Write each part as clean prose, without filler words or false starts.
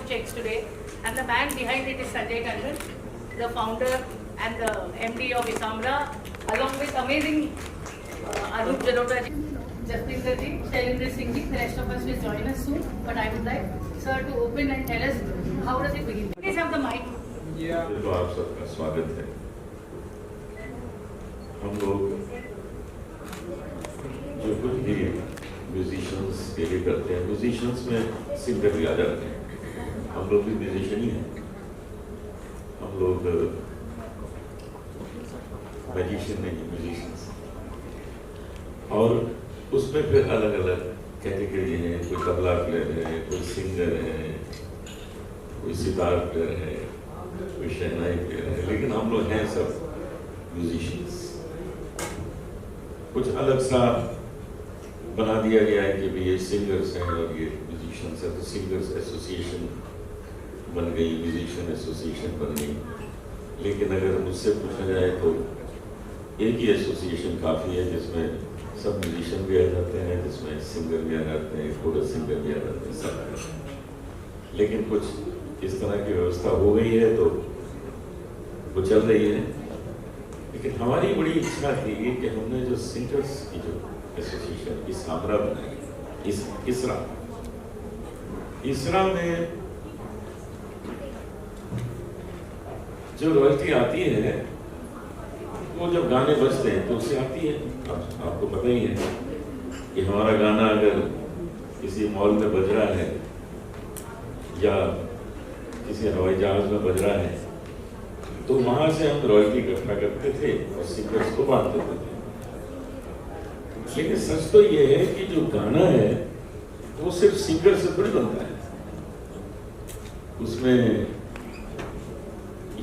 checks today, and the man behind it is Sanjay Tandon, the founder and the MD of Isamra, along with amazing Anup Jalota ji, Jaspinder ji, Shailendra Singh ji. The rest of us will join us soon. But I would like sir to open and tell us how does it begin. Please have the mic. तो आप सबका स्वागत है। हम लोग जो कुछ भी म्यूजिशियंस के लिए करते हैं, म्यूजिशियंस में सिंगर भी आ जाते हैं। हम लोग भी म्यूजिशियन ही हैं। हम लोग मैजिशियन नहीं, म्यूजिशियंस। और उसमें फिर अलग अलग कैटेगरी हैं। कोई तबला प्लेयर है, कोई सिंगर है, कोई सितार प्लेयर है, कोई शहनाई प्लेयर है, लेकिन हम लोग हैं सब म्यूजिशियंस। कुछ अलग सा बना दिया गया है कि भी ये सिंगर्स हैं और ये म्यूजिशियंस हैं, तो सिंगर्स एसोसिएशन बन गई, म्यूजिशियन एसोसिएशन बन गई। लेकिन अगर मुझसे पूछा जाए तो एक ही एसोसिएशन काफ़ी है, जिसमें सब म्यूजिशियन भी आ जाते हैं, जिसमें सिंगर भी आ जाते हैं, कोरस सिंगर भी आ जाते हैं, सब। लेकिन कुछ इस तरह की व्यवस्था हो गई है तो वो चल रही है। लेकिन हमारी बड़ी इच्छा थी कि हमने जो सिंगर्स की जो एसोसिएशन इसामरा बनाई, इसरा में जो रॉयल्टी आती है वो जब गाने बजते हैं तो उससे आती है। आपको पता ही है कि हमारा गाना अगर किसी मॉल में बज रहा है या किसी हवाई जहाज में बज रहा है तो वहां से हम रॉयल्टी इकट्ठा करते थे और सिंगर्स को बांट देते थे। लेकिन सच तो ये है कि जो गाना है वो सिर्फ सिंगर से थोड़ी बनता है। उसमें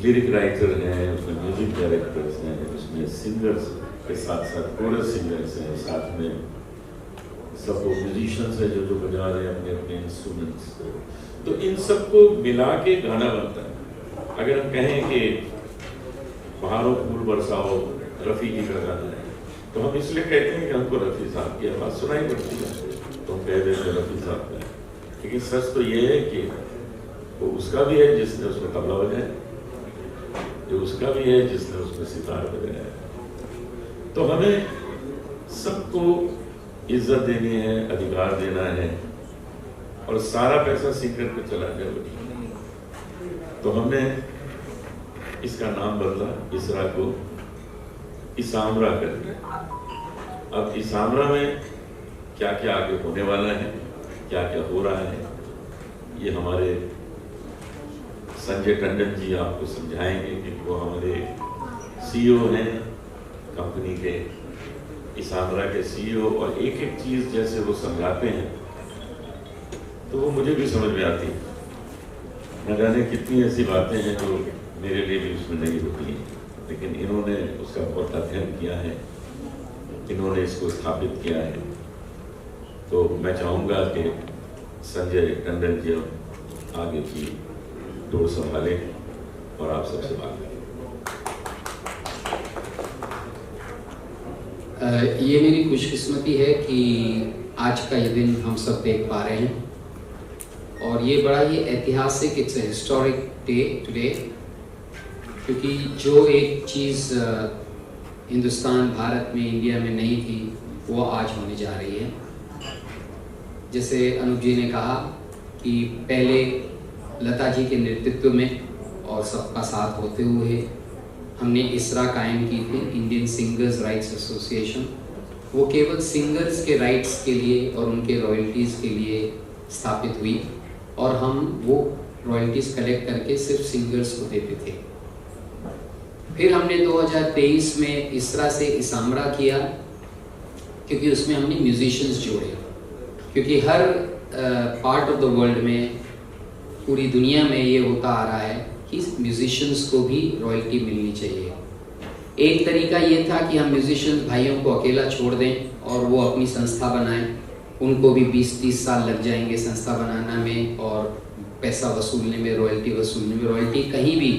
लिरिक राइटर हैं, उसमें म्यूजिक डायरेक्टर्स हैं, उसमें सिंगर्स के साथ साथ कोरस सिंगर्स हैं, साथ में सब वो म्यूजिशियंस हैं जो बजा रहे हैं अपने अपने इंस्ट्रूमेंट्स। तो इन सबको मिला के गाना बनता है। अगर हम कहें कि बहारों फूल बरसाओ रफ़ी जी का गाना है तो हम इसलिए कहते हैं कि हमको रफ़ी साहब की आवाज़ सुनाई पड़ती है तो हम कह देते हैं रफ़ी साहब का। लेकिन सच तो ये है कि वो उसका भी है जिसने उसमें तबला बजाया, जो उसका भी है जिसने उसमें सितार बजाया। तो हमें सबको इज्जत देनी है, अधिकार देना है, और सारा पैसा सिंगर पे चला जाए। तो हमने इसका नाम बदला, इसरा को इसामरा कर दिया। अब इसामरा में क्या क्या आगे होने वाला है, क्या क्या हो रहा है, ये हमारे संजय टंडन जी आपको समझाएंगे कि वो हमारे सीईओ हैं कंपनी के, इसामरा के सीईओ। और एक एक चीज़ जैसे वो समझाते हैं तो वो मुझे भी समझ में आती है। न जाने कितनी ऐसी बातें हैं जो मेरे लिए भी उसमें नहीं होती हैं, लेकिन इन्होंने उसका बहुत अध्ययन किया है, इन्होंने इसको स्थापित किया है। तो मैं चाहूँगा कि संजय टंडन जी आगे की टूर संभालें और आप सबसे बात करें। ये मेरी खुशकिस्मती है कि आज का ये दिन हम सब देख पा रहे हैं, और ये बड़ा ही ऐतिहासिक, it's a historic day today, क्योंकि जो एक चीज़ हिंदुस्तान, भारत में, इंडिया में नहीं थी वो आज होने जा रही है। जैसे अनूप जी ने कहा कि पहले लता जी के नेतृत्व में और सबका साथ होते हुए हमने इसरा कायम की थी, इंडियन सिंगर्स राइट्स एसोसिएशन। वो केवल सिंगर्स के राइट्स के लिए और उनके रॉयल्टीज़ के लिए स्थापित हुई, और हम वो रॉयल्टीज़ कलेक्ट करके सिर्फ सिंगर्स को देते थे। फिर हमने 2023 में इसरा से इसामरा किया, क्योंकि उसमें हमने म्यूजिशियंस जोड़े, क्योंकि हर पार्ट ऑफ द वर्ल्ड में, पूरी दुनिया में ये होता आ रहा है कि म्यूजिशियंस को भी रॉयल्टी मिलनी चाहिए। एक तरीका ये था कि हम म्यूजिशियंस भाइयों को अकेला छोड़ दें और वो अपनी संस्था बनाएं। उनको भी 20-30 साल लग जाएंगे संस्था बनाने में और पैसा वसूलने में, रॉयल्टी वसूलने में। रॉयल्टी कहीं भी,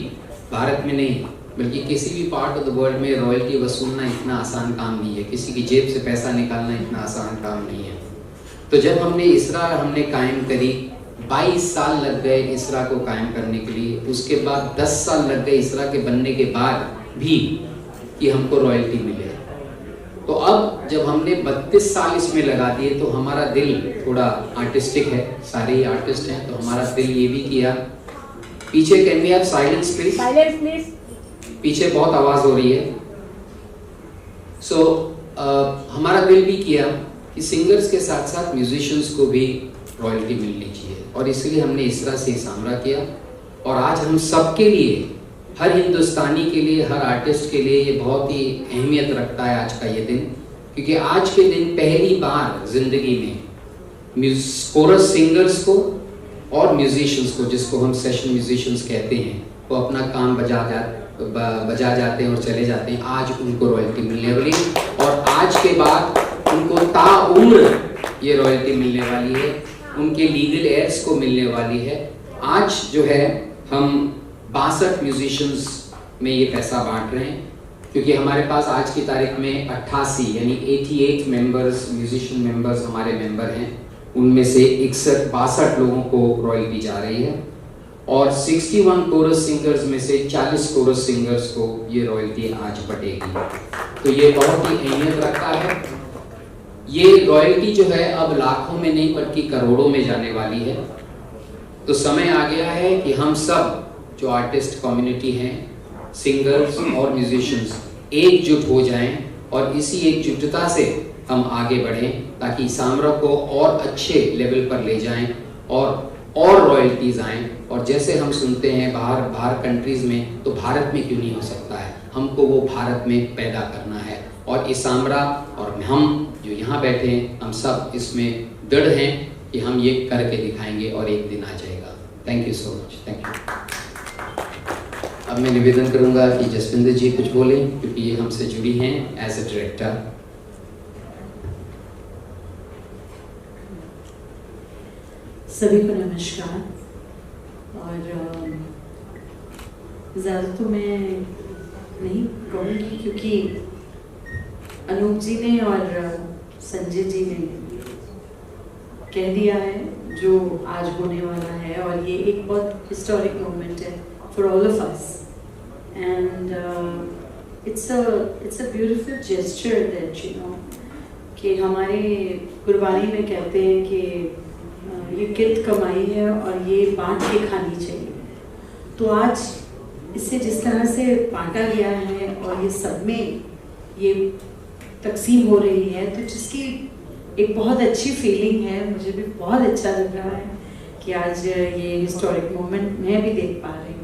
भारत में नहीं बल्कि किसी भी पार्ट ऑफ द वर्ल्ड में रॉयल्टी वसूलना इतना आसान काम नहीं है। किसी की जेब से पैसा निकालना इतना आसान काम नहीं है। तो जब हमने इसरा कायम करी 22 साल लग गए इसरा को कायम करने के लिए, उसके बाद 10 साल लग गए इसरा के बनने के बाद भी कि हमको रॉयल्टी मिले। तो अब जब हमने 32 साल इसमें लगा दिए तो हमारा दिल थोड़ा आर्टिस्टिक है, सारे ही आर्टिस्ट हैं, तो हमारा दिल ये भी किया। पीछे can we have silence please? Silence please. पीछे बहुत आवाज हो रही है। सो हमारा दिल भी किया कि सिंगर्स के साथ साथ म्यूजिशियंस को भी रॉयल्टी मिलनी चाहिए, और इसलिए हमने इसरा से सामरा किया। और आज हम सबके लिए, हर हिंदुस्तानी के लिए, हर आर्टिस्ट के लिए ये बहुत ही अहमियत रखता है आज का ये दिन, क्योंकि आज के दिन पहली बार जिंदगी में कोरस सिंगर्स को और म्यूजिशियंस को, जिसको हम सेशन म्यूजिशियंस कहते हैं, वो अपना काम बजा जाते हैं और चले जाते हैं, आज उनको रॉयल्टी मिलने वाली है। और आज के बाद उनको ताउम्र ये रॉयल्टी मिलने वाली है, उनके लीगल एयर्स को मिलने वाली है। आज जो है हम 62 म्यूजिशियंस में ये पैसा बांट रहे हैं, क्योंकि हमारे पास आज की तारीख में 88 यानी 88 मेंबर्स, म्यूजिशियन मेंबर्स हमारे मेंबर हैं। उनमें से 62 लोगों को रॉयल्टी जा रही है, और 61 कोरस सिंगर्स में से 40 कोरस सिंगर्स को ये रॉयल्टी आज बटेगी। तो ये बहुत ही अहमियत रखता है। ये रॉयल्टी जो है अब लाखों में नहीं बल्कि करोड़ों में जाने वाली है। तो समय आ गया है कि हम सब जो आर्टिस्ट कम्युनिटी हैं, सिंगर्स और म्यूजिशियंस एकजुट हो जाएं, और इसी एकजुटता से हम आगे बढ़ें, ताकि सामरा को और अच्छे लेवल पर ले जाएं और रॉयल्टीज आएं। और जैसे हम सुनते हैं बाहर कंट्रीज में, तो भारत में क्यों नहीं हो सकता है? हमको वो भारत में पैदा करना है, और इसामरा और हम जो यहाँ बैठे हैं, हम सब इसमें दृढ़ हैं कि हम ये करके दिखाएंगे और एक दिन आ जाएगा। Thank you so much. Thank you. अब मैं निवेदन करूंगा कि जसविंदर जी कुछ बोलें, क्योंकि ये हमसे जुड़ी हैं एज ए डायरेक्टर। सभी को नमस्कार। और ज़्यादा तो मैं नहीं कहूँगी, क्योंकि अनूप जी ने और संजय जी ने कह दिया है जो आज होने वाला है, और ये एक बहुत हिस्टोरिक मोमेंट है for all of us, and it's a beautiful gesture that कि हमारे कुर्बानी में कहते हैं कि ये कित कमाई है और ये बांट के खानी चाहिए। तो आज इससे जिस तरह से बांटा गया है और ये सब में ये तकसीम हो रही है, तो जिसकी एक बहुत अच्छी फीलिंग है। मुझे भी बहुत अच्छा लग रहा है कि आज ये हिस्टोरिक मोमेंट मैं भी देख पा रही हूँ।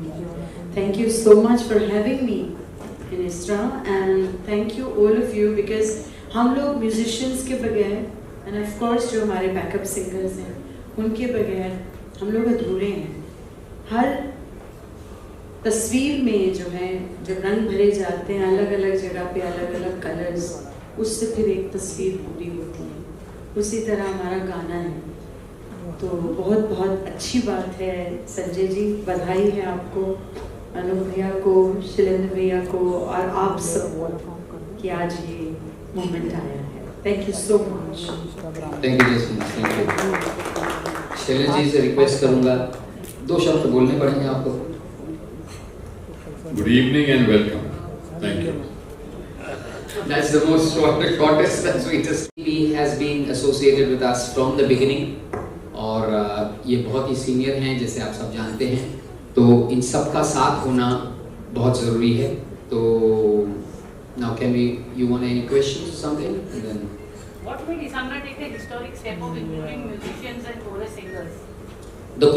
Thank you so much for having me in ISRA, and thank you all of you, because हम लोग musicians के बगैर, and of course जो हमारे बैकअप सिंगर्स हैं, उनके बगैर हम लोग अधूरे हैं। हर तस्वीर में जो है, जब रंग भरे जाते हैं अलग अलग जगह पे, अलग अलग कलर्स, उससे फिर एक तस्वीर पूरी होती है। उसी तरह हमारा गाना है। तो बहुत बहुत अच्छी बात है। संजय जी, बधाई है आपको, अनु भैया को, शैलेंद्र भैया को, और आप सब कि आज ये मोमेंट आया है। Thank you so much. Thank you Jasvinder, thank you. Shailendra ji से रिक्वेस्ट करूंगा, 2 शब्द बोलने पड़ेंगे आपको। Good evening and welcome. Thank you. That's the most shortest and sweetest. He has been associated with us from the beginning, और ये बहुत ही सीनियर हैं, जैसे आप सब जानते हैं। तो इन सब का साथ होना बहुत ज़रूरी है। तो now can we, you want any questions or something? And then What made Isamra take the historic step of including musicians and chorus singers? the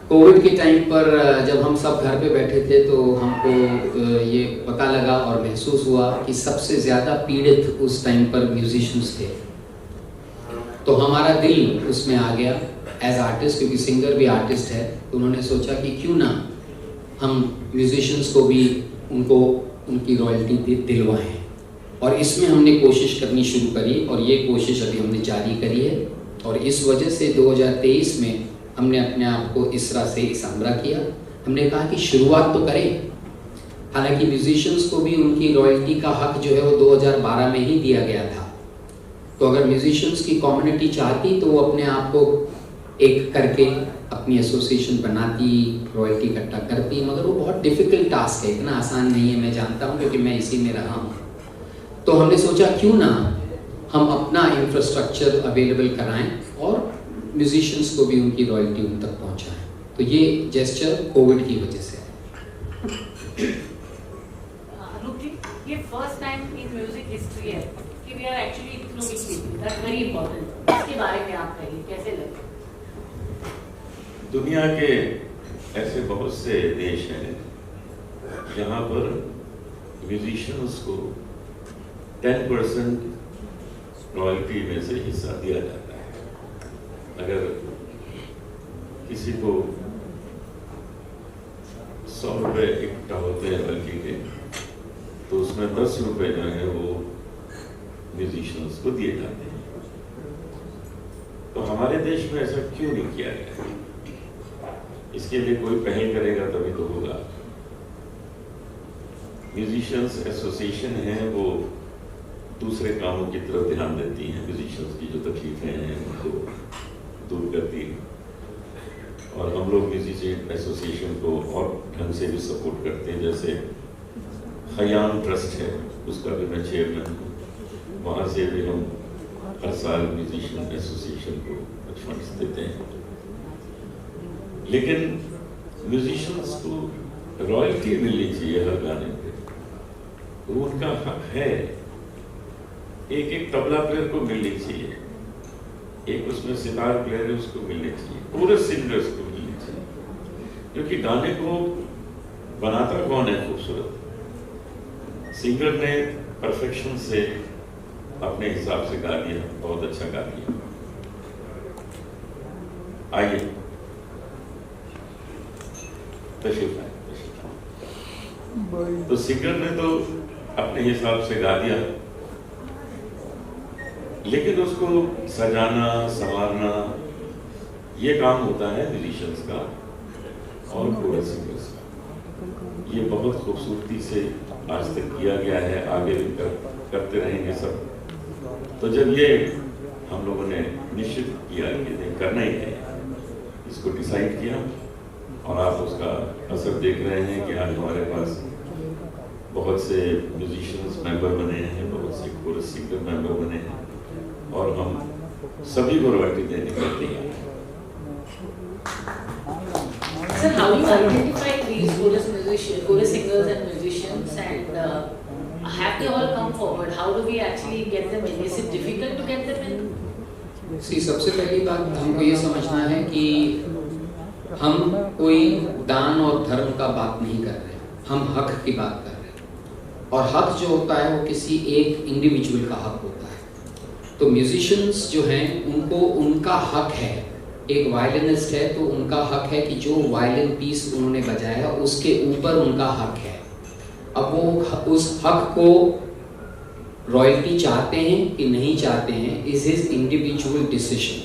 Covid के टाइम पर जब हम सब घर पे बैठे थे, तो हमको ये पता लगा और महसूस हुआ कि सबसे ज़्यादा पीड़ित उस टाइम पर म्यूजिशियंस थे। तो हमारा दिल उसमें आ गया एज आर्टिस्ट, क्योंकि सिंगर भी आर्टिस्ट है। तो उन्होंने सोचा कि क्यों ना हम म्यूजिशियंस को भी उनको उनकी रॉयल्टी दिलवाएं, और इसमें हमने कोशिश करनी शुरू करी, और ये कोशिश अभी हमने जारी करी है। और इस वजह से 2023 में हमने अपने आप को इसरा से इसामरा किया। हमने कहा कि शुरुआत तो करें। हालांकि म्यूजिशियंस को भी उनकी रॉयल्टी का हक जो है वो 2012 में ही दिया गया था। तो अगर म्यूजिशियंस की कम्युनिटी चाहती तो वो अपने आप को एक करके अपनी एसोसिएशन बनाती, रॉयल्टी इकट्ठा करती, मगर वो बहुत डिफिकल्ट टास्क है, इतना आसान नहीं है, मैं जानता हूँ क्योंकि मैं इसी में रहा हूँ। तो हमने सोचा क्यों ना हम अपना इंफ्रास्ट्रक्चर अवेलेबल कराएं और म्यूजिशियंस को भी उनकी रॉयल्टी उन तक पहुँचाएं। तो ये जेस्चर कोविड की वजह से है। अनूप जी, ये first time in music history है कि we are actually economic people, that's very important. इसके बारे में आप कहिए, कैसे लगे? दुनिया के ऐसे बहुत से देश हैं जहाँ पर म्यूजिशियंस को 10% रॉयल्टी में से हिस्सा दिया जाता है। अगर किसी को 100 रुपये इकट्ठा होते हैं रॉयल्टी के, तो उसमें 10 रुपये जो है वो म्यूजिशियंस को दिए जाते हैं। तो हमारे देश में ऐसा क्यों नहीं किया गया है? इसके लिए कोई पहल करेगा तभी तो होगा। म्यूजिशियंस एसोसिएशन है वो दूसरे कामों की तरफ ध्यान देती हैं, म्यूजिशियंस की जो तकलीफें हैं उनको दूर करती है। और हम लोग म्यूजिशियन एसोसिएशन को और ढंग से भी सपोर्ट करते हैं, जैसे खयाम ट्रस्ट है, उसका भी मैं चेयरमैन हूँ। वहाँ से भी हम हर साल म्यूजिशियन एसोसिएशन को कुछ फंड्स देते हैं। लेकिन म्यूजिशियंस को रॉयल्टी मिलनी चाहिए हर गाने पे, वो उनका हक है। एक एक तबला प्लेयर को मिलनी चाहिए, एक उसमें सितार प्लेयर है उसको मिलनी चाहिए, पूरे सिंगर्स को मिलनी चाहिए। क्योंकि गाने को बनाता कौन है खूबसूरत? सिंगर ने परफेक्शन से अपने हिसाब से गा दिया, बहुत अच्छा गा दिया। आइए तो सिंगर ने तो अपने हिसाब से गा दिया, लेकिन उसको सजाना संवारना ये काम होता है म्यूजिशियंस का और कोरस सिंगर्स का। ये बहुत खूबसूरती से आज तक किया गया है, आगे भी करते रहेंगे सब। तो जब ये हम लोगों ने निश्चित किया कि करना ही है, इसको डिसाइड किया और आप उसका असर देख रहे हैं कि आज हमारे पास बहुत से म्यूजिशियंस मेंबर बने हैं, बहुत से कोरस सिंगर मेंबर बने हैं और हम सभी को रॉयल्टी देने के लिए हैं। Sir, how do you identify these chorus singers and musicians, and have they all come forward? How do we actually get them in? Is it difficult to get them in? सबसे पहली बात हमको ये समझना है कि हम कोई दान और धर्म का बात नहीं कर रहे, हम हक की बात कर रहे हैं। और हक जो होता है वो किसी एक इंडिविजुअल का हक होता है। तो म्यूजिशियंस जो हैं उनको उनका हक है, एक वायलिनिस्ट है तो उनका हक है कि जो वायलिन पीस उन्होंने बजाया उसके ऊपर उनका हक है। अब वो उस हक को रॉयल्टी चाहते हैं कि नहीं चाहते हैं, is his individual decision.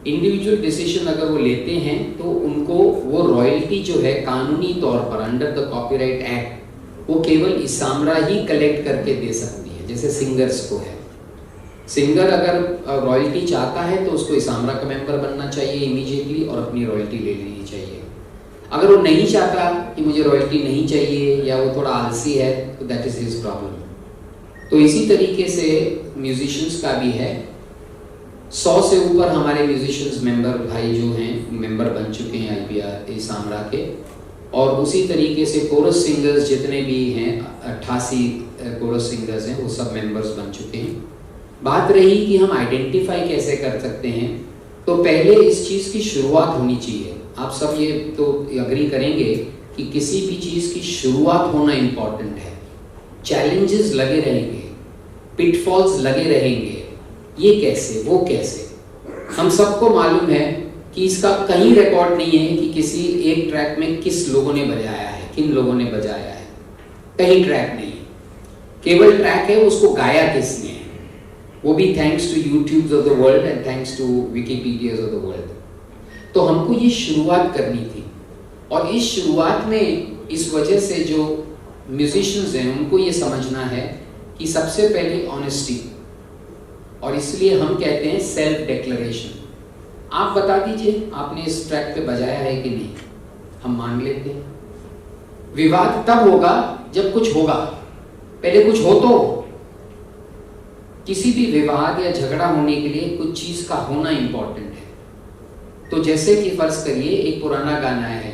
Individual decision अगर वो लेते हैं तो उनको वो रॉयल्टी जो है कानूनी तौर पर अंडर द कॉपीराइट एक्ट वो केवल इसामरा ही कलेक्ट करके दे सकती है, जैसे सिंगर्स को है। सिंगर अगर रॉयल्टी चाहता है तो उसको इसामरा का मेंबर बनना चाहिए इमीडिएटली और अपनी रॉयल्टी ले लेनी चाहिए। अगर वो नहीं चाहता कि मुझे रॉयल्टी नहीं चाहिए या वो थोड़ा आलसी है तो दैट इज हिज प्रॉब्लम। तो इसी तरीके से म्यूजिशियंस का भी है। 100 से ऊपर हमारे म्यूजिशियंस मेंबर भाई जो हैं मेंबर बन चुके हैं IPR इसामरा के, और उसी तरीके से कोरस सिंगर्स जितने भी हैं 88 कोरस सिंगर्स हैं वो सब मेंबर्स बन चुके हैं। बात रही कि हम आइडेंटिफाई कैसे कर सकते हैं, तो पहले इस चीज़ की शुरुआत होनी चाहिए। आप सब ये तो अग्री करेंगे कि किसी भी चीज़ की शुरुआत होना इम्पॉर्टेंट है। चैलेंजेस लगे रहेंगे, पिटफॉल्स लगे रहेंगे, ये कैसे वो कैसे। हम सबको मालूम है कि इसका कहीं रिकॉर्ड नहीं है कि किसी एक ट्रैक में किस लोगों ने बजाया है, किन लोगों ने बजाया है, कहीं ट्रैक नहीं है। केवल ट्रैक है उसको गाया किसने है, वो भी thanks to YouTubes of the world and thanks to Wikipedias of the world. तो हमको ये शुरुआत करनी थी, और इस शुरुआत में इस वजह से जो म्यूजिशियंस हैं उनको ये समझना है कि सबसे पहले ऑनेस्टी, और इसलिए हम कहते हैं सेल्फ डिक्लेरेशन। आप बता दीजिए आपने इस ट्रैक पे बजाया है कि नहीं, हम मान लेते हैं। विवाद तब होगा जब कुछ होगा, पहले कुछ हो तो। किसी भी विवाद या झगड़ा होने के लिए कुछ चीज का होना इंपॉर्टेंट है। तो जैसे कि फर्ज करिए एक पुराना गाना है,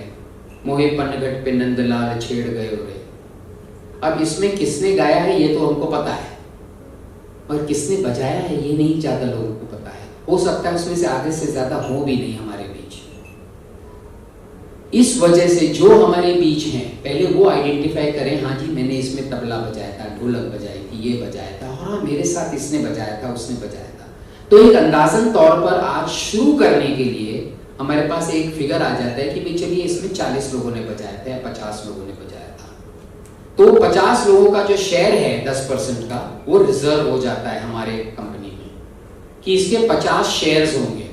मोहे पनघट पे नंदलाल छेड़ गए रे। अब इसमें किसने गाया है ये तो हमको पता है, और किसने बजाया है ये नहीं ज्यादा लोगों को पता है। हो सकता है उसमें से आधे से ज्यादा हो भी नहीं हमारे बीच। इस वजह से जो हमारे बीच हैं पहले वो आइडेंटिफाई करें, हाँ जी मैंने इसमें तबला बजाया था, ढोलक बजाई थी, ये बजाया था, हाँ मेरे साथ इसने बजाया था, उसने बजाया था। तो एक अंदाजन तौर पर आज शुरू करने के लिए हमारे पास एक फिगर आ जाता है कि भाई चलिए इसमें 40 लोगों ने बजाया था या 50 लोगों ने बजाया था। तो 50 लोगों का जो शेयर है 10% का, वो रिजर्व हो जाता है हमारे कंपनी में कि इसके 50 शेयर्स होंगे।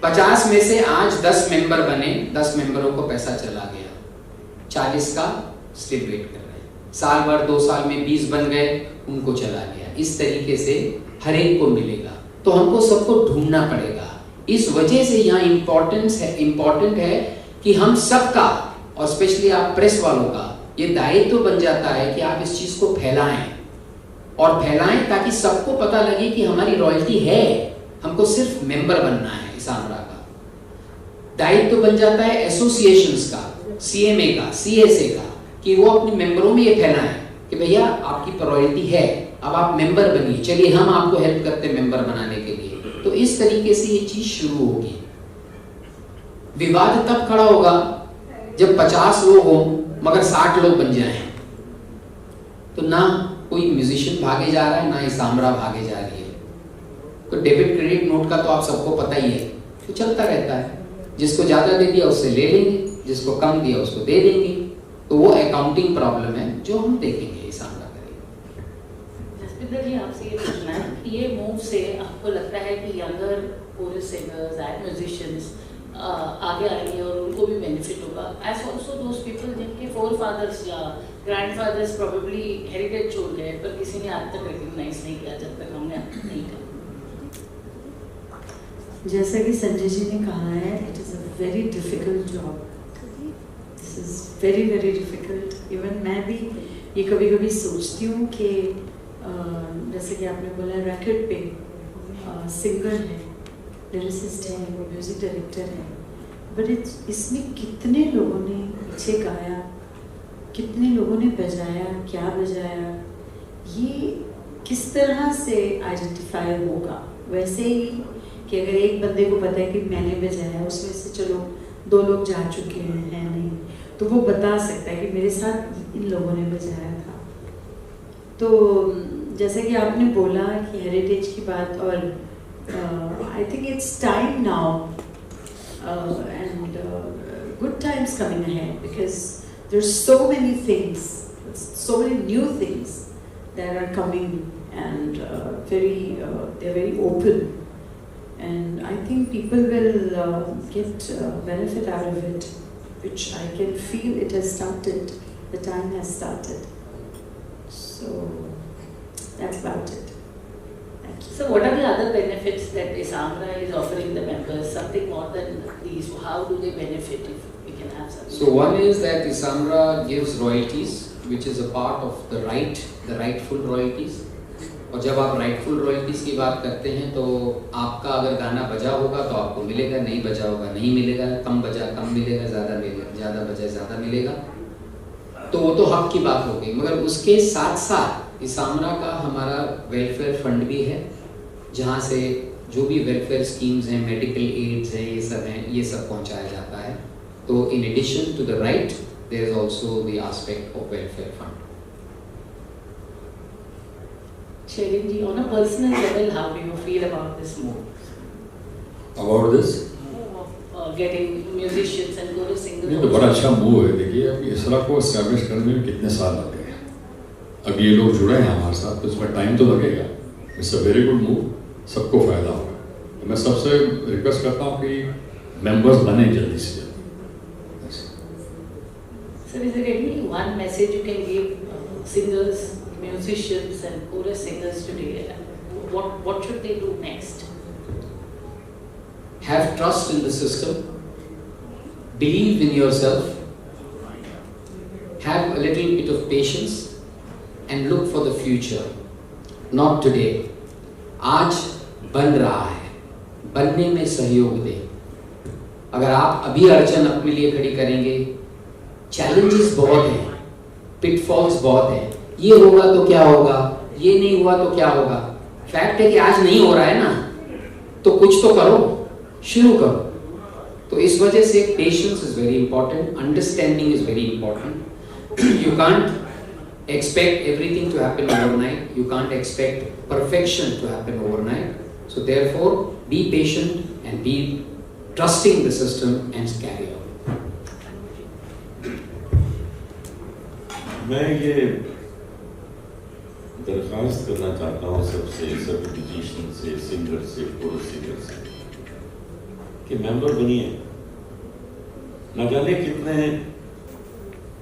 50 में से आज 10 मेंबर बने, 10 मेंबरों को पैसा चला गया, 40 का स्टिल वेट कर रहे हैं। साल भर 2 साल में 20 बन गए, उनको चला गया। इस तरीके से हर एक को मिलेगा। तो हमको सबको ढूंढना पड़ेगा। इस वजह से यहाँ इम्पोर्टेंट है कि हम सबका, और स्पेशली आप प्रेस वालों का, ये दायित्व तो बन जाता है कि आप इस चीज को फैलाएं और फैलाएं ताकि सबको पता लगे कि हमारी रॉयल्टी है, हमको सिर्फ मेंबर बनना है। इसामरा का दायित्व तो बन जाता है एसोसिएशंस का, सीएमए का, सीएसए का, कि वो अपने मेंबरों में ये फैलाएं कि भैया आपकी रॉयल्टी है, अब आप मेंबर बनिए, चलिए हम आपको हेल्प करते हैं मेंबर बनाने के लिए। तो इस तरीके से ये चीज शुरू होगी। विवाद तब खड़ा होगा जब 50 लोग हो मगर 60 लोग बन जाएं। तो ना कोई म्यूजिशियन भागे जा रहा है, ना इसामरा भागे जा रही है। तो डेबिट क्रेडिट नोट का तो आप सबको पता ही है, तो चलता रहता है। जिसको ज्यादा दे दिया उससे ले लेंगे, जिसको कम दिया उसको दे देंगे। तो वो अकाउंटिंग प्रॉब्लम है जो हम देखेंगे, इसामरा करेंगे। जसविंदर जी, आपसे ये पूछना है कि ये मूव से आपको लगता है कि younger chorus singers and musicians आगे आएंगे और उनको भी बेनिफिट होगा, एज ऑल्सो दोज पीपल जिनके फोरफादर्स या ग्रैंडफादर्स प्रोबेबली हेरिटेज छोड़ गए पर किसी ने आज तक रिकग्नाइज नहीं किया जब तक हमने नहीं किया। जैसा कि संजय जी ने कहा है, it is a very difficult job. This is very very difficult. Even मैं भी ये कभी कभी सोचती हूँ कि जैसे कि आपने बोला रैकेट पे सिंगर है, लिरिसिस्ट है, म्यूजिक डायरेक्टर है, बट इसमें कितने लोगों ने पीछे गाया, कितने लोगों ने बजाया, क्या बजाया, ये किस तरह से आइडेंटिफाई होगा। वैसे ही कि अगर एक बंदे को पता है कि मैंने बजाया, उसमें से चलो 2 लोग जा चुके हैं नहीं, तो वो बता सकता है कि मेरे साथ इन लोगों ने बजाया था। तो जैसे कि आपने बोला कि हेरिटेज की बात, और I think it's time now and good times coming ahead, because there are so many things, so many new things that are coming and they are very open, and I think people will get benefit out of it, which I can feel it has started. The time has started. So that's about it. Thank you. So what are the other benefits that Isamra is offering the members? Something more than these. How do they benefit if we can have something? So one is that Isamra gives royalties, which is a part of the rightful royalties. और जब आप rightful royalties की बात करते हैं तो आपका अगर गाना बजा होगा तो आपको मिलेगा, नहीं बजा होगा नहीं मिलेगा, कम बजा कम मिलेगा, ज़्यादा मिलेगा, ज़्यादा बजा ज़्यादा मिलेगा। तो वो तो हक की बात हो गई। मगर उसके साथ साथ इसामरा का हमारा वेलफेयर फंड भी है, जहाँ से जो भी वेलफेयर स्कीम्स हैं, मेडिकल एड्स हैं, ये सब पहुँचाया जाता है। तो in addition to the right there is also the aspect of welfare fund. Sherin ji, on a personal level, how do you feel about this move? About this? Getting musicians and chorus singers. ये तो बड़ा अच्छा move है। देखिए अब इसरा को establish करने में कितने साल लगे हैं। अब ये लोग जुड़े हैं हमारे साथ तो इसमें टाइम तो लगेगा। It's a very good move, सबको फायदा होगा। तो मैं सबसे रिक्वेस्ट करता हूँ कि मेंबर्स बने जल्दी से जल्दी। So is there any one message you can give singers, musicians and chorus singers today? What should they do next? have trust in the system, believe in yourself, have a little bit of patience and look for the future, not today. आज बन रहा है, बनने में सहयोग दे। अगर आप अभी अड़चन अपने लिए खड़ी करेंगे, चैलेंजेस बहुत हैं, पिटफॉल्स बहुत हैं, ये होगा तो क्या होगा, ये नहीं हुआ तो क्या होगा। फैक्ट है कि आज नहीं हो रहा है ना, तो कुछ तो करो, शुरू करो। तो इस वजह से patience is very important, understanding is very important. You can't expect everything to happen overnight. You can't expect perfection to happen overnight. So therefore, be patient and be trusting the system and carry on. मैं ये दरख्वास्त करना चाहता हूँ सबसे, सभी musician से, singer से, कोरस सिंगर से, कि मेंबर बनिए। न जाने कितने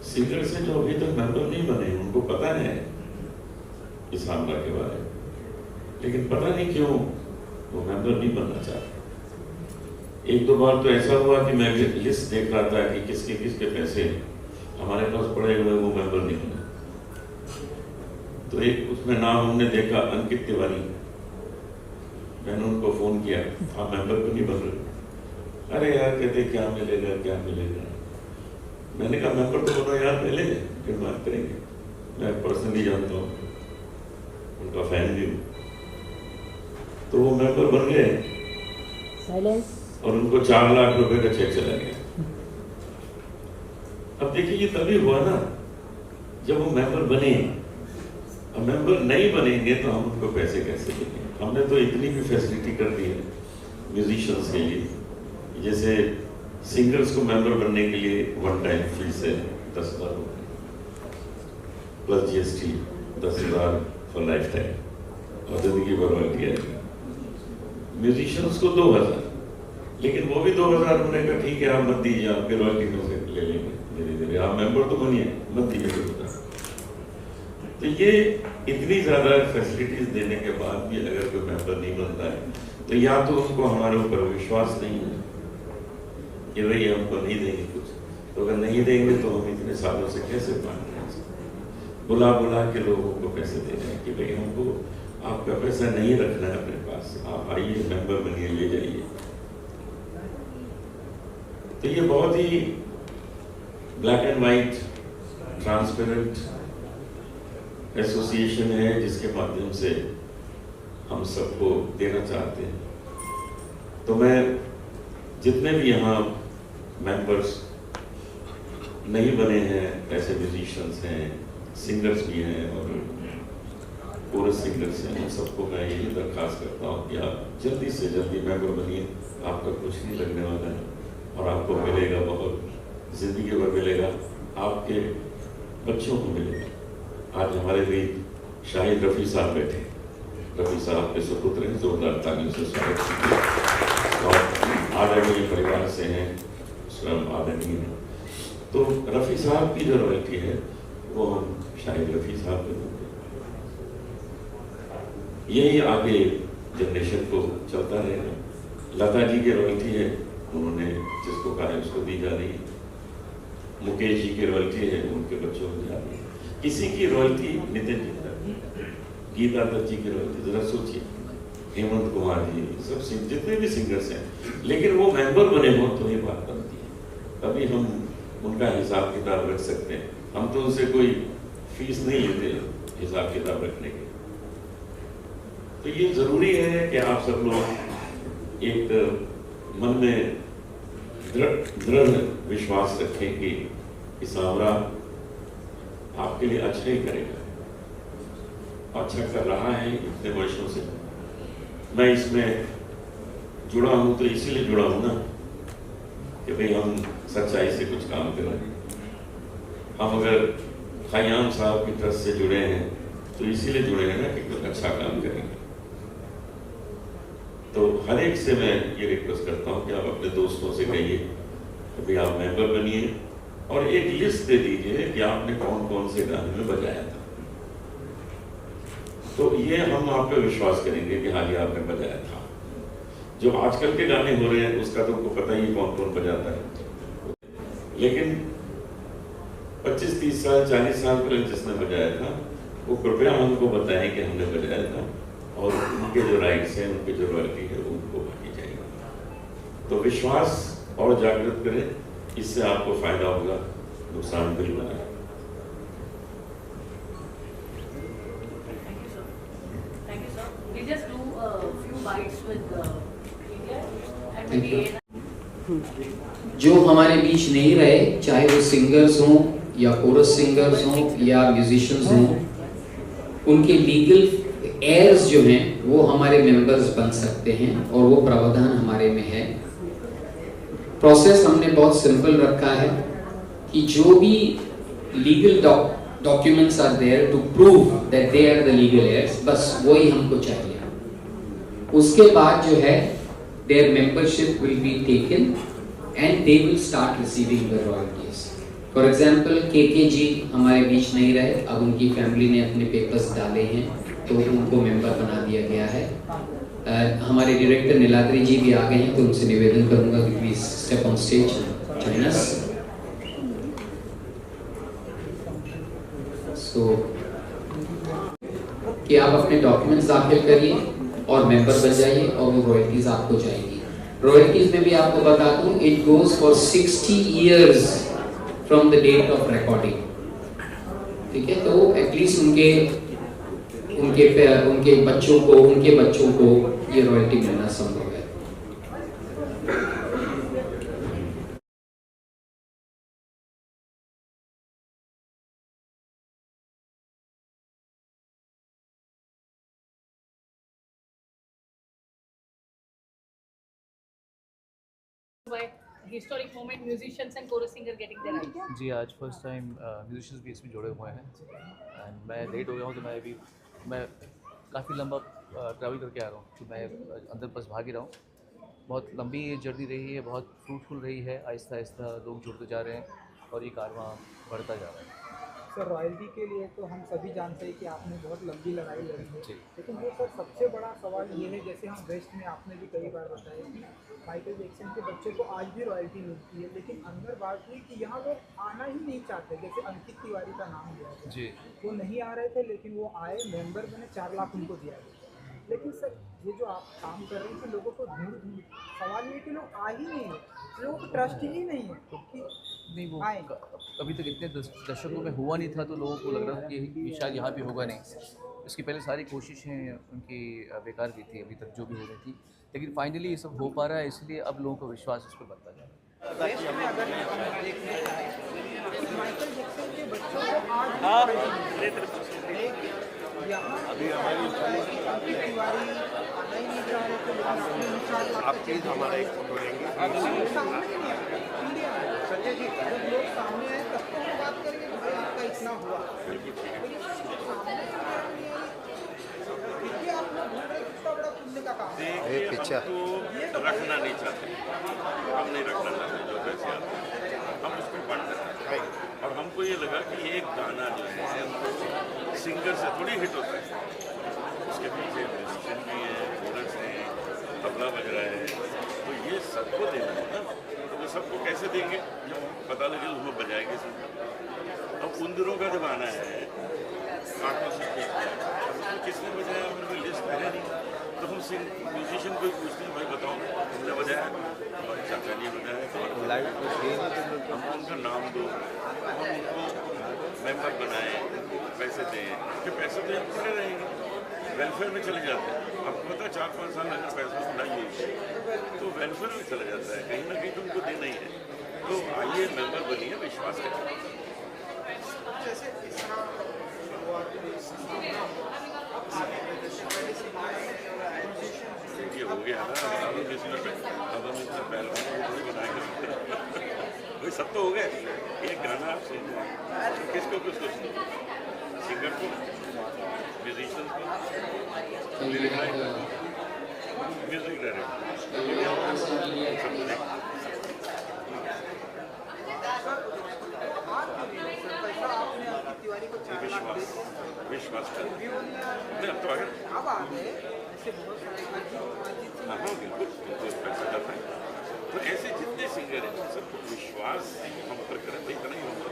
सिंगर्स हैं जो अभी तक मेंबर नहीं बने, उनको पता है इस आमला के बारे में, लेकिन पता नहीं क्यों वो मेंबर नहीं बनना चाहते। एक दो बार तो ऐसा हुआ कि मैं लिस्ट देख रहा था कि किसके किसके पैसे हमारे पास पड़े हुए, वो मेंबर नहीं बने। तो एक उसमें नाम हमने देखा, अंकित तिवारी। मैंने उनको फोन किया, आप मेंबर क्यों नहीं बन रहे? अरे यार कहते क्या मिलेगा क्या मिलेगा। मैंने कहा मेंबर तो बनो यार पहले, फिर बात करेंगे। मैं पर्सनली जानता हूँ, उनका फैन भी हूँ। तो वो मेंबर बन गए और उनको 4 लाख रुपए का चेक चला गया। अब देखिए ये तभी हुआ ना जब वो मेंबर बने। अब मेंबर नहीं बनेंगे तो हम उनको पैसे कैसे देंगे? हमने तो इतनी भी फैसिलिटी कर दी है म्यूजिशियंस के लिए, जैसे सिंगर्स को मेंबर बनने के लिए 1 टाइम फीस है 10,000 plus GST 10,000 for life time और जिंदगी भर रॉयल्टी आएगी। म्यूजिशियंस को 2,000, लेकिन वो भी 2,000 होने का ठीक है, आप मत दीजिए, आपके रॉयल्टी में से ले लेंगे धीरे धीरे, आप मेंबर तो बनिए, मत दीजिए 2,000। तो ये इतनी ज्यादा फैसिलिटीज देने के बाद भी अगर कोई मेंबर नहीं बनता है तो या तो उनको हमारे ऊपर विश्वास नहीं है कि भाई हमको नहीं देंगे कुछ, तो अगर नहीं देंगे तो हम इतने सालों से कैसे मान रहे हैं? बुला बुला के लोगों को पैसे दे रहे हैं कि भाई हमको आपका पैसा नहीं रखना है अपने पास, आप आइए मेंबर बनिए, ले जाइए। तो ये बहुत ही black and white transparent association है जिसके माध्यम से हम सबको देना चाहते हैं। तो मैं जितने भी यहाँ मेंबर्स नहीं बने हैं, ऐसे म्यूजिशियंस हैं, सिंगर्स भी हैं और कोरस सिंगर्स हैं, उन सबको मैं यही दरख्वास्त करता हूँ कि आप जल्दी से जल्दी मेंबर बनिए। आपका कुछ नहीं लगने वाला है और आपको मिलेगा बहुत, जिंदगी भर मिलेगा, आपके बच्चों को मिलेगा। आज हमारे बीच शाहिद रफ़ी साहब बैठे, रफ़ी साहब के सुपुत्र हैं, जोरदार तालियों से स्वागत कीजिए। और आदरणीय परिवार से हैं, स्वयं आदरणीय हैं। तो रफ़ी साहब की जो रॉयल्टी है वो हम शाहिद रफ़ी साहब को देंगे। यही आगे जनरेशन को चलता रहेगा। लता जी की रॉयल्टी है, उन्होंने जिसको कहा है उसको दी जा रही है। मुकेश जी की रॉयल्टी है, उनके बच्चों को जा रही है। किसी की रॉयल्टी, नितिन जी, गीता दत्त जी की रॉयल्टी, जरा सोचिए, हेमंत कुमार जी, सब जितने भी सिंगर्स हैं, लेकिन वो मेंबर बने हो तो ही बात बनती है, तभी हम उनका हिसाब किताब रख सकते हैं। हम तो उनसे कोई फीस नहीं लेते हिसाब किताब रखने के। तो ये जरूरी है कि आप सब लोग एक मन में दृढ़ विश्वास रखें कि सांवरा आपके लिए अच्छा ही करेगा, अच्छा कर रहा है इतने वर्षों से। मैं इसमें जुड़ा हूं तो इसीलिए जुड़ा हूं ना कि भाई हम सच्चाई से कुछ काम करें। हम अगर खयाम साहब की ट्रस्ट से जुड़े हैं तो इसीलिए जुड़े हैं ना कि कुछ अच्छा काम करेंगे। तो हर एक से मैं ये रिक्वेस्ट करता हूँ कि आप अपने दोस्तों से कहिए कि भाई आप मेंबर बनिए और एक लिस्ट दे दीजिए कि आपने कौन कौन से गाने में बजाया था। तो ये हम आप पे विश्वास करेंगे कि हाँ जी आपने बजाया था। जो आजकल के गाने हो रहे हैं उसका तो उनको पता ही कौन कौन बजाता है, लेकिन 25-30 साल 40 साल पहले जिसने बजाया था वो कृपया हमको बताएं कि हमने बजाया था, और उनके जो राइट्स हैं, उनके जो रॉयल्टी है उनको बाकी जाएगी। तो विश्वास और जागृत करें, इससे आपको फायदा होगा, नुकसान बिल्कुल नहीं। Thank you, sir. We'll just do a few bites with India and maybe जो हमारे बीच नहीं रहे, चाहे वो सिंगर्स हों या कोरस सिंगर्स हों या म्यूजिशियंस हों, उनके लीगल एयर्स जो हैं वो हमारे मेंबर्स बन सकते हैं, और वो प्रावधान हमारे में है। प्रोसेस हमने बहुत सिंपल रखा है कि जो भी legal documents are there to prove that they are the legal heirs, बस वही हमको चाहिए। उसके बाद जो है their membership will be taken and they will start receiving the royalties. For example, KK जी हमारे बीच नहीं रहे, अब उनकी फैमिली ने अपने पेपर्स डाले हैं तो उनको मेंबर बना दिया गया है। हमारे डायरेक्टर नीलाद्री जी भी आ गए हैं, तो उनसे निवेदन करूंगा कि please step on stage, join us. So कि आप अपने डॉक्यूमेंट्स दाखिल करिए और मेंबर बन जाइए, और वो रॉयल्टीज आपको जाएगी। रॉयल्टीज में भी आपको बता दूं, it goes for 60 years from the date of recording, ठीक है। तो एटलीस्ट उनके बच्चों को ये रॉयल्टी मिलना संभव है। by historic moment, musicians and chorus singer getting their rights. जी, आज फर्स्ट टाइम म्यूजिशियंस भी इसमें जुड़े हुए हैं, एंड मैं लेट हो गया हूँ, तो मैं काफ़ी लंबा ट्रैवल करके आ रहा हूँ, तो मैं अंदर बस भाग ही रहा हूँ। बहुत लंबी ये जर्नी रही है, बहुत फ्रूटफुल रही है, आहिस्ता आहिस्ता लोग जुड़ते जा रहे हैं और ये कारवां बढ़ता जा रहा है। सर, रॉयल्टी के लिए तो हम सभी जानते हैं कि आपने बहुत लंबी लड़ाई लड़ी है, जी। लेकिन वो सर सबसे बड़ा सवाल ये है, जैसे हम वेस्ट में आपने भी कई बार बताया कि माइकल जैक्सन के बच्चों को आज भी रॉयल्टी मिलती है, लेकिन अंदर बात हुई कि यहाँ लोग आना ही नहीं चाहते। जैसे अंकित तिवारी का नाम लिया था, जी, वो नहीं आ रहे थे, लेकिन वो आए, मेंबर बने, 4 लाख उनको दिया गया। लेकिन सर ये जो आप काम कर रहे हैं कि लोगों को ढूंढ सवाल ये कि लोग आ ही नहीं है, लोगों को ट्रस्ट ही नहीं है कि नहीं वो आए। अभी तक इतने दशकों में हुआ नहीं था, तो लोगों को लग रहा था कि शायद यहाँ भी होगा नहीं। इसकी पहले सारी कोशिशें उनकी बेकार भी थी अभी तक जो भी हो रही थी, लेकिन फाइनली ये सब हो पा रहा है, इसलिए अब लोगों का विश्वास इस पर बढ़ता जा रहा है। वेस्ट में अगर हम देखने जाएं, माइकल जैक्सन के बच्चों को आज यहाँ अभी हमारी अंकित तिवारी आना ही नहीं चाह रहे थे, लेकिन आपने विचार आप प्लीज हमारा एक फोटो लेंगे। सामने नहीं आए इंडिया में, संजय जी जब लोग सामने आए तब तो हम बात करेंगे कि भाई आपका इतना हुआ, लेकिन सामने देखिए आप लोग ढूंढ रहे कितना बड़ा पुण्य का काम है। तो रखना नहीं चाहते, हम नहीं रखना चाहते जो वैसे आते हैं, हम उसको पढ़ना चाहते हैं। और हमको ये लगा कि एक गाना जो है सिंगर से थोड़ी हिट होता है, उसके पीछे म्यूजिशियन भी है, कोरस है, तबला बज रहा है, तो ये सबको देना है ना। तो वो सबको कैसे देंगे जब पता लगे उसमें बजाएंगे सब। अब उन दिनों का जमाना है, कांटों से खेल तो किसने बजाया मेरे लिस्ट में है नहीं, तो हम म्यूजिशियन को पूछते हैं भाई बताओ तुमने बजाया, और चाचा जी बजाया, तो लाइव हम उनका नाम दो, हम उनको मेंबर बनाए, पैसे दें, कि पैसे तो हम खड़े रहेंगे, वेलफेयर में चले जाते हैं। आपको पता है 4-5 साल अगर पैसा बनाइए तो वेलफेयर में चला जाता है, कहीं ना कहीं तो उनको देना ही है। तो आइए मेंबर बनिए, विश्वास करें। ये हो गया ना, अब हम इतना पहलवान बनाएंगे वही सब तो हो गए। एक गाना आप सुन किसको सुनो, सिंगर को, म्यूजिशियन को, म्यूजिक डायरेक्टर, आपने अंकित तिवारी को 4 लाख विश्वास कर नहीं, अब तो अगर अब आ गए ऐसे बहुत सारे अरिजीत हाँ बिल्कुल पैसा करता है, तो ऐसे जितने सिंगर हैं उन सबको विश्वास हम पर करें, भाई इतना ही हम पर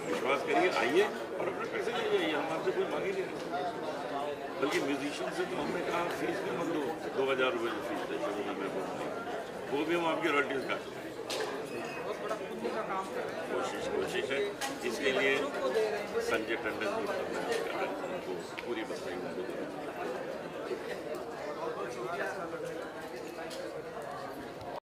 विश्वास करिए, आइए और अपने पैसे ले जाइए, हम आपसे कोई मांगे नहीं रहे। बल्कि म्यूजिशियन से तो हमने कहा फीस भी मत दो, 2000 रुपये की फीस है शुरू में, वो भी हम आपकी रॉयल्टीज काट लेंगे। बहुत बड़ा पुण्य का काम कर रहे हैं। कोशिश है, इसके लिए संजय टंडन जी पूरी बधाई उनको